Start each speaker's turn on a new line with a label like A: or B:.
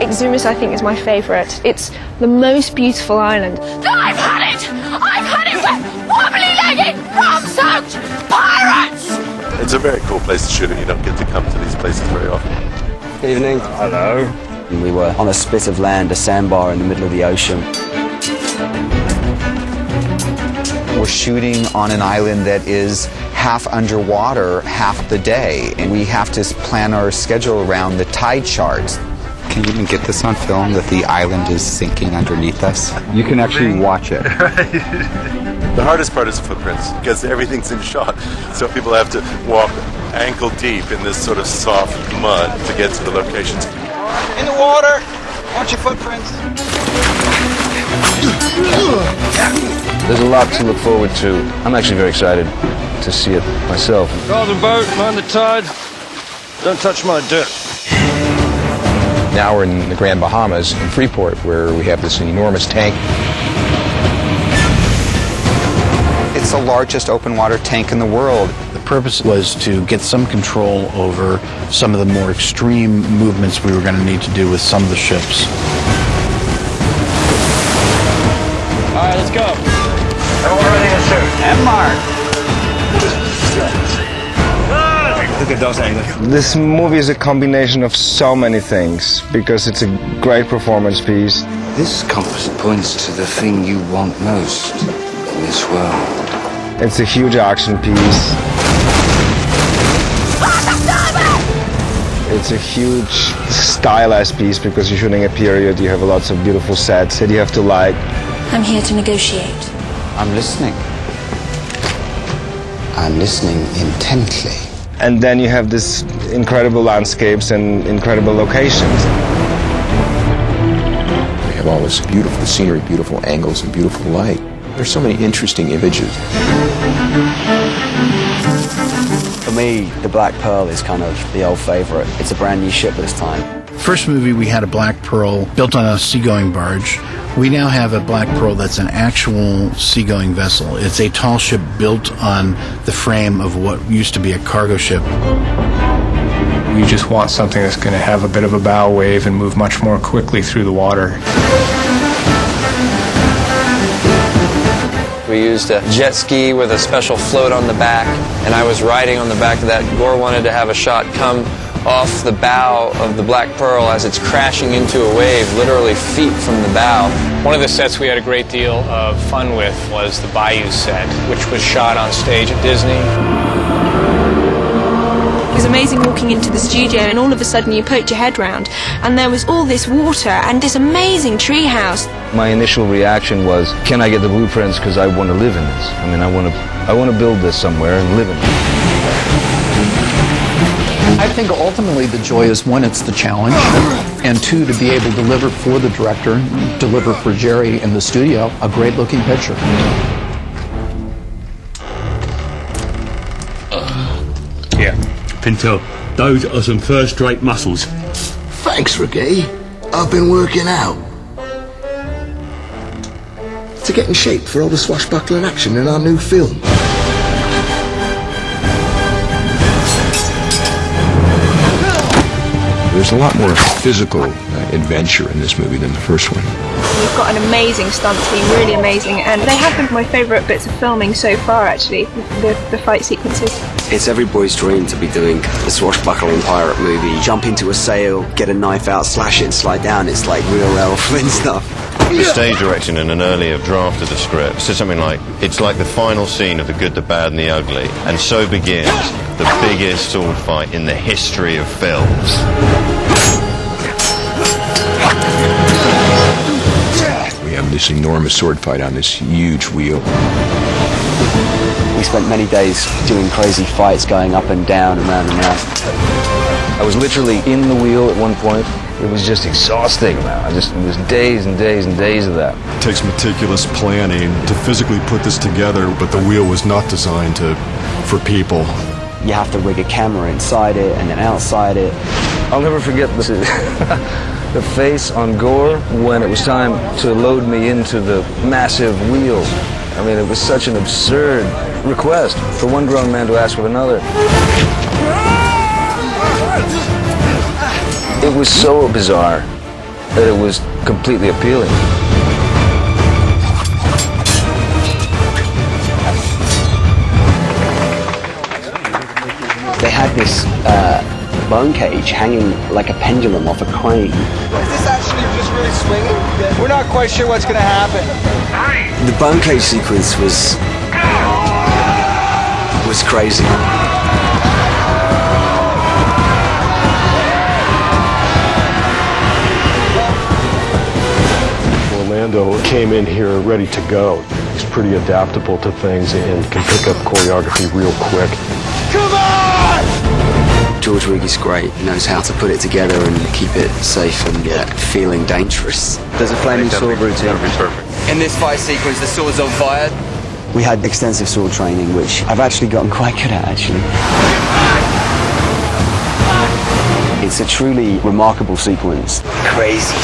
A: Exumus, I think, is my favourite. It's the most beautiful island.
B: I've had it! I've had it with wobbly-legged, rum-soaked pirates!
C: It's a very cool place to shoot it. You don't get to come to these places very often.
D: Evening.
E: Hello.
D: We were on a spit of land, a sandbar in the middle of the ocean.
F: We're shooting on an island that is half underwater half the day, and we have to plan our schedule around the tide charts. Can you even get this on film that the island is sinking underneath us? You can actually watch it.
C: The hardest part is the footprints, because everything's in shot. So people have to walk ankle deep in this sort of soft mud to get to the locations.
F: In the water! Watch your footprints.
E: There's a lot to look forward to. I'm actually very excited to see it myself.
G: Garden boat, mind the tide. Don't touch my dick.
E: Now we're in the Grand Bahamas in Freeport, where we have this enormous tank.
F: It's the largest open water tank in the world.
H: The purpose was to get some control over some of the more extreme movements we were going to need to do with some of the ships.
G: All right, let's go.
D: Everyone ready to shoot. And mark.
G: Look at those angles.
I: This movie is a combination of so many things because it's a great performance piece.
J: This compass points to the thing you want most in this world.
I: It's a huge action piece. It's a huge stylized piece because you're shooting a period, you have lots of beautiful sets that you have to like.
K: I'm here to negotiate.
F: I'm listening. I'm listening intently.
I: And then you have this incredible landscapes and incredible locations.
L: We have all this beautiful scenery, beautiful angles, and beautiful light. There's so many interesting images.
D: For me, the Black Pearl is kind of the old favorite. It's a brand new ship this time.
H: First movie, we had a Black Pearl built on a seagoing barge. We now have a Black Pearl that's an actual seagoing vessel. It's a tall ship built on the frame of what used to be a cargo ship.
M: We just want something that's going to have a bit of a bow wave and move much more quickly through the water.
N: We used a jet ski with a special float on the back, and I was riding on the back of that. Gore wanted to have a shot come off the bow of the Black Pearl as it's crashing into a wave, literally feet from the bow.
G: One of the sets we had a great deal of fun with was the Bayou set, which was shot on stage at Disney.
A: It was amazing walking into the studio and all of a sudden you poked your head round and there was all this water and this amazing tree house.
E: My initial reaction was, can I get the blueprints because I want to live in this? I mean, I want to build this somewhere and live in it.
O: I think ultimately the joy is, one, it's the challenge, and two, to be able to deliver for the director, deliver for Jerry in the studio, a great looking picture.
P: Yeah, Pinto, those are some first-rate muscles.
Q: Thanks, Ricky. I've been working out to get in shape for all the swashbuckling action in our new film.
L: There's a lot more physical adventure in this movie than the first one.
A: We've got an amazing stunt team, really amazing, and they have been my favourite bits of filming so far, actually, the fight sequences.
D: It's every boy's dream to be doing a swashbuckling pirate movie. Jump into a sail, get a knife out, slash it and slide down. It's like real Ralph Flynn stuff.
R: The stage direction in an earlier draft of the script said something like, it's like the final scene of The Good, the Bad and the Ugly, and so begins the biggest sword fight in the history of films.
L: We have this enormous sword fight on this huge wheel.
D: We spent many days doing crazy fights, going up and down, around and around.
E: I was literally in the wheel at one point. It was just exhausting. It was days and days and days of that.
S: It takes meticulous planning to physically put this together, but the wheel was not designed for people.
D: You have to rig a camera inside it and then outside it.
E: I'll never forget the face on Gore when it was time to load me into the massive wheel. I mean, it was such an absurd request for one grown man to ask of another. It was so bizarre. that it was completely appealing.
D: They had this bone cage hanging like a pendulum off a crane.
T: Is this actually just really swinging? We're not quite sure what's going to happen.
D: The bone cage sequence was crazy.
S: Orlando came in here ready to go. He's pretty adaptable to things and can pick up choreography real quick.
T: Come on!
D: George Regi's great. He knows how to put it together and keep it safe and yet feeling dangerous. There's a flaming sword routine.
N: In this fight sequence, the sword's on fire.
D: We had extensive sword training, which I've actually gotten quite good at, actually. It's a truly remarkable sequence.
N: Crazy.